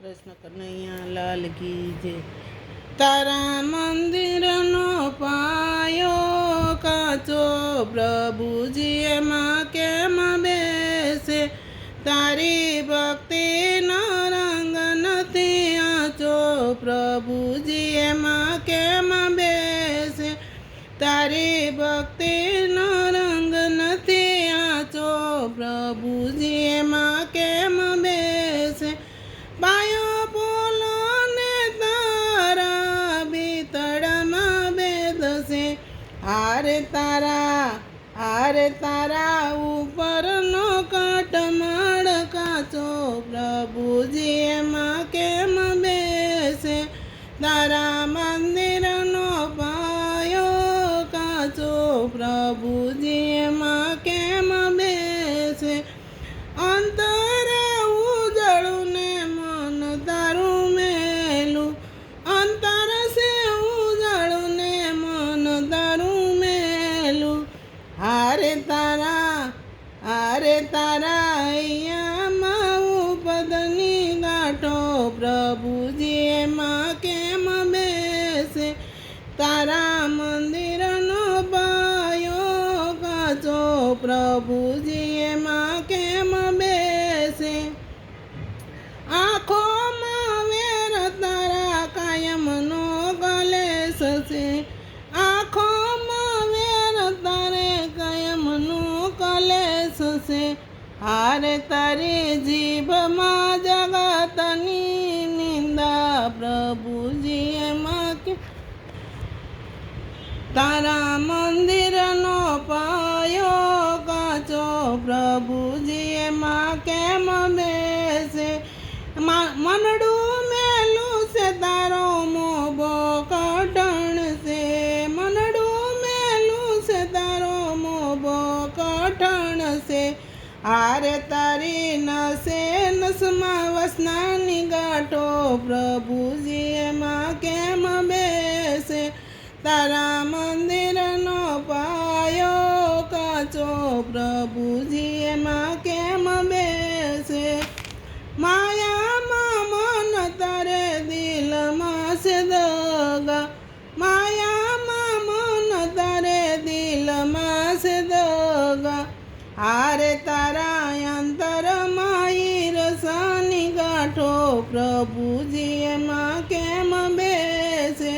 કૃષ્ણ કનૈયા લાલ કી જય। તારા મંદિરનો પાયો કાચો, પ્રભુજી એમાં કેમ બેસે? તારી ભક્તિનો રંગ નથી આંચો, પ્રભુજી એમાં કેમ બેસે? તારી ભક્તિનો રંગ નથી આંચો, પ્રભુજી એમાં કેમ બેસે? પાયો બોલો ને તારા ભીતળમાં બેદશે, આરે તારા ઉપરનો કાટમાળ કાચો, પ્રભુજી એમાં કેમ બેસે? તારા મંદિરનો પાયો કાચો, પ્રભુજી એમાં કેમ બેસે? અંતર ઉજળું ને મન તારું મેલું, અંતર છે ઉજળું ને મન તારું મેલું, હારે તારા અહીંયામાં ઉપદની ગાંઠો, પ્રભુજી એમાં કેમ બેસે? તારા મંદિરનો પાયો કાચો, પ્રભુજી એમાં કેમ બેસે? આંખોમાં વેર તારા કાયમનો કલેશ છે, આંખોમાં વેર તારે કાયમનો કલેશ છે, હારે તારી જીભમાં જગતની નિંદા, પ્રભુજી એમાં કે? તારા મંદિરનો પાયો કાચો, પ્રભુજી એમાં કેમ બેસે? મનડું મેલું છે તારો મોભો કઠણ છે, મનડું મેલું છે તારો મોભો કઠણ છે, હારે તારી નસે નસમાં વસનાની ગાંઠો, પ્રભુજી એમાં કેમ બેસે? તારા મંદિરનો પાયો કાચો, પ્રભુજી એમાં કેમ બેસે? માયામાં મન તારે દિલમાં છે દગા, માયામાં મન તારે દિલમાં છે દગા, હારે તારા અંતરમાં ઈર્ષાની ગાંઠો, પ્રભુજી એમાં કેમ બેસે?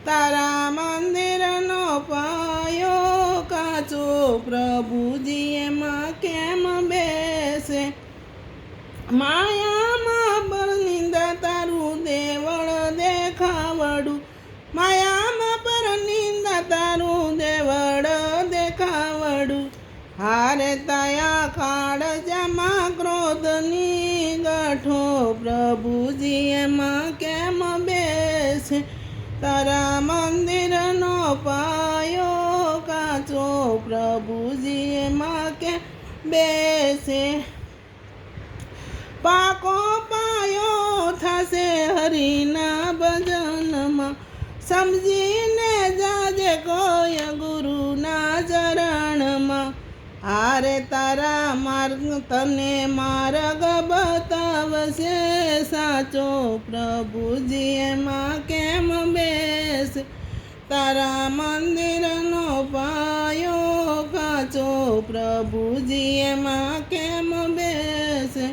તારા મંદિરનો પાયો કાચો, પ્રભુજી એમાં કેમ બેસે? માયામાં પરનિંદા તારું દેવળ દેખાવડું, માયામાં પરનિંદા તારું દેવળ દેખાવડું, હારે તયા કાળજામાં ક્રોધની ગાંઠો, પ્રભુજી એમાં કેમ બેસે? તારા મંદિરનો પાયો કાચો, પ્રભુજી એમાં કેમ બેસે? પાકો પાયો થશે હરિના ભજનમાં, સમજીને જાજે કોઈ ગુરુના ચરણમાં, હારે તારા માર્ગ તને માર્ગ બતાવશે સાચો, પ્રભુજી એમાં કેમ બેસે? તારા મંદિરનો પાયો કાચો, પ્રભુજી એમાં કેમ બેસે?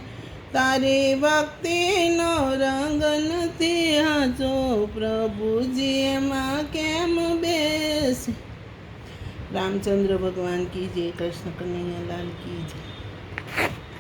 તારી ભક્તિનો રંગ નથી આંચો, પ્રભુજી એમાં કેમ બેસે? રામચંદ્ર ભગવાન કી જય। કૃષ્ણ કનૈયા લાલ કી જય।